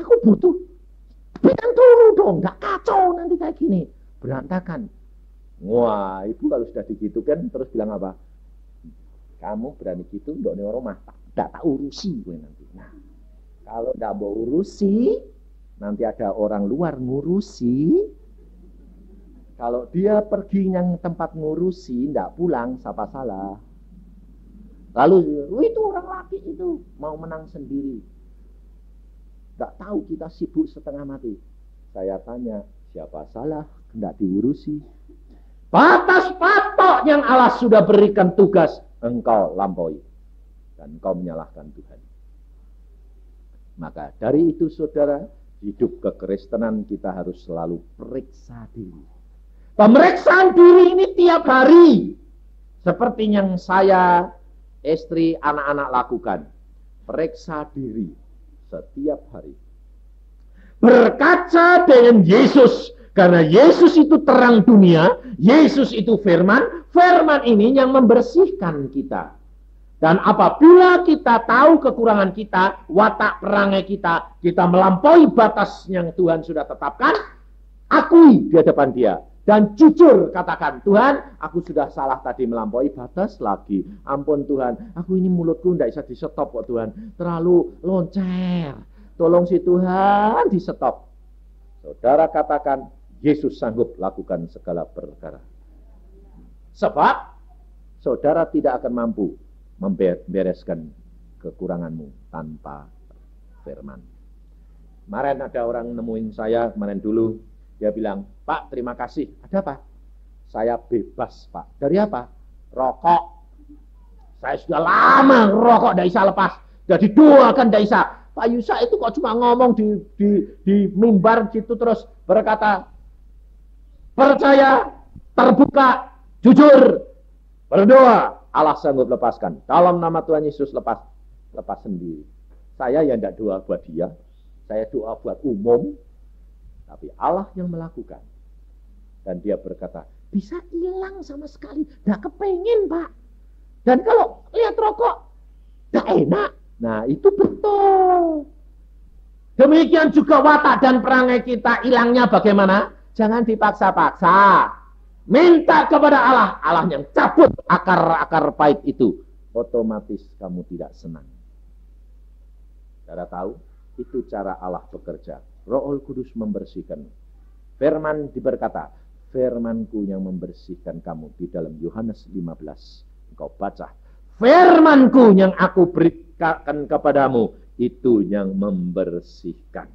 Aku butuh. Bikin dulu dong, nggak kacau nanti kayak gini. Berantakan. Wah, ibu kalau sudah digitu kan terus bilang apa? Kamu berani gitu, ndok ning rumah, tak urusi gue nanti. Nah, kalau ndak mau urusi, nanti ada orang luar ngurusi. Kalau dia pergi yang tempat ngurusi, ndak pulang, siapa salah? Lalu, itu orang laki itu mau menang sendiri. Nggak tahu kita sibuk setengah mati. Saya tanya, siapa salah? Nggak diurusi. Batas patok yang Allah sudah berikan tugas, engkau lampaui. Dan engkau menyalahkan Tuhan. Maka dari itu saudara, hidup kekristenan kita harus selalu periksa diri. Pemeriksaan diri ini tiap hari. Seperti yang saya, istri, anak-anak lakukan. Periksa diri setiap hari. Berkaca dengan Yesus. Karena Yesus itu terang dunia. Yesus itu firman. Firman ini yang membersihkan kita. Dan apabila kita tahu kekurangan kita, watak perangai kita, kita melampaui batas yang Tuhan sudah tetapkan, akui di hadapan Dia. Dan jujur katakan, Tuhan, aku sudah salah tadi melampaui batas lagi. Ampun Tuhan, aku ini mulutku tidak bisa di-stop kok Tuhan. Terlalu loncer. Tolong si Tuhan di-stop. Saudara katakan, Yesus sanggup lakukan segala perkara. Sebab, saudara tidak akan mampu membereskan kekuranganmu tanpa firman. Kemarin ada orang nemuin saya, kemarin dulu, dia bilang, Pak, terima kasih. Ada apa? Saya bebas, Pak. Dari apa? Rokok. Saya sudah lama rokok, tidak bisa lepas. Jadi doakan tidak bisa. Pak Yusa itu kok cuma ngomong di mimbar gitu terus berkata, percaya, terbuka, jujur, berdoa. Allah sanggup lepaskan. Dalam nama Tuhan Yesus lepas sendiri. Saya yang tidak doa buat dia. Saya doa buat umum. Tapi Allah yang melakukan. Dan dia berkata, bisa hilang sama sekali. Tidak kepengen Pak. Dan kalau lihat rokok, tidak enak. Nah itu betul. Demikian juga watak dan perangai kita hilangnya bagaimana? Jangan dipaksa-paksa. Minta kepada Allah. Allah yang cabut akar-akar pahit itu. Otomatis kamu tidak senang. Saudara tahu? Itu cara Allah bekerja. Roh Kudus membersihkan. Firman berkata, firmanku yang membersihkan kamu. Di dalam Yohanes 15. Engkau baca. Firmanku yang aku berikan kepadamu. Itu yang membersihkan.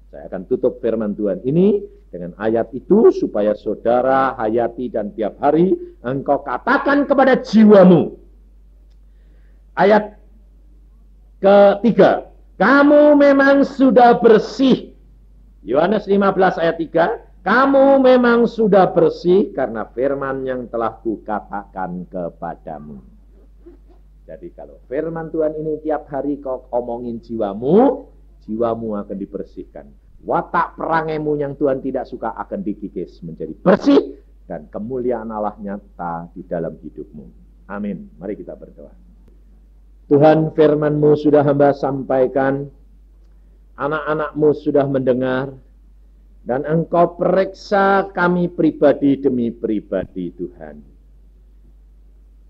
Saya akan tutup firman Tuhan ini dengan ayat itu supaya saudara hayati dan tiap hari engkau katakan kepada jiwamu. Ayat ketiga, kamu memang sudah bersih. Yohanes 15 ayat 3, kamu memang sudah bersih karena firman yang telah kukatakan kepadamu. Jadi kalau firman Tuhan ini tiap hari kau omongin jiwamu, jiwamu akan dibersihkan. Watak perangaimu yang Tuhan tidak suka akan dikikis menjadi bersih. Dan kemuliaan Allah nyata di dalam hidupmu. Amin. Mari kita berdoa. Tuhan, firman-Mu sudah hamba sampaikan. Anak-anak-Mu sudah mendengar. Dan Engkau periksa kami pribadi demi pribadi Tuhan.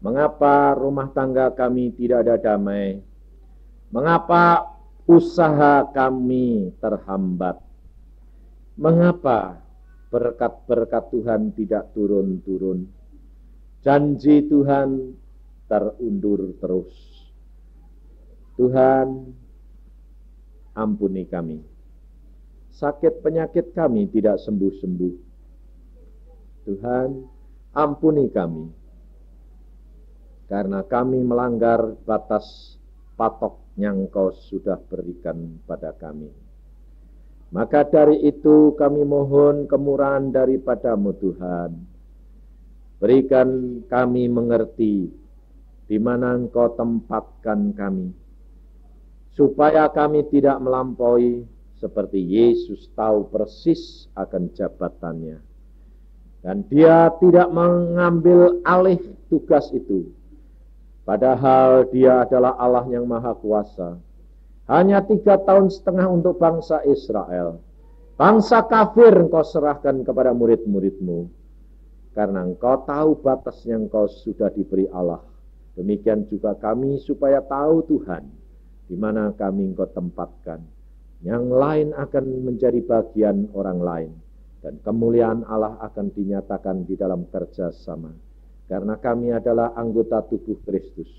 Mengapa rumah tangga kami tidak ada damai? Mengapa usaha kami terhambat? Mengapa berkat-berkat Tuhan tidak turun-turun? Janji Tuhan terundur terus. Tuhan, ampuni kami. Sakit penyakit kami tidak sembuh-sembuh. Tuhan, ampuni kami. Karena kami melanggar batas patok yang Kau sudah berikan pada kami. Maka dari itu kami mohon kemurahan daripada-Mu Tuhan. Berikan kami mengerti di mana Engkau tempatkan kami. Supaya kami tidak melampaui seperti Yesus tahu persis akan jabatannya. Dan Dia tidak mengambil alih tugas itu. Padahal dia adalah Allah yang maha kuasa. Hanya 3,5 tahun untuk bangsa Israel. Bangsa kafir engkau serahkan kepada murid-muridmu. Karena engkau tahu batas yang engkau sudah diberi Allah. Demikian juga kami supaya tahu Tuhan, di mana kami engkau tempatkan. Yang lain akan menjadi bagian orang lain. Dan kemuliaan Allah akan dinyatakan di dalam kerjasama. Karena kami adalah anggota tubuh Kristus.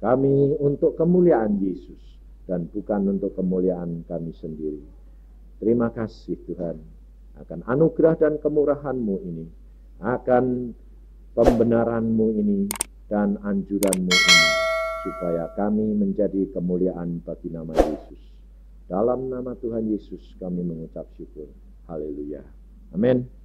Kami untuk kemuliaan Yesus dan bukan untuk kemuliaan kami sendiri. Terima kasih Tuhan akan anugerah dan kemurahan-Mu ini, akan pembenaran-Mu ini dan anjuran-Mu ini, supaya kami menjadi kemuliaan bagi nama Yesus. Dalam nama Tuhan Yesus kami mengucap syukur. Haleluya. Amin.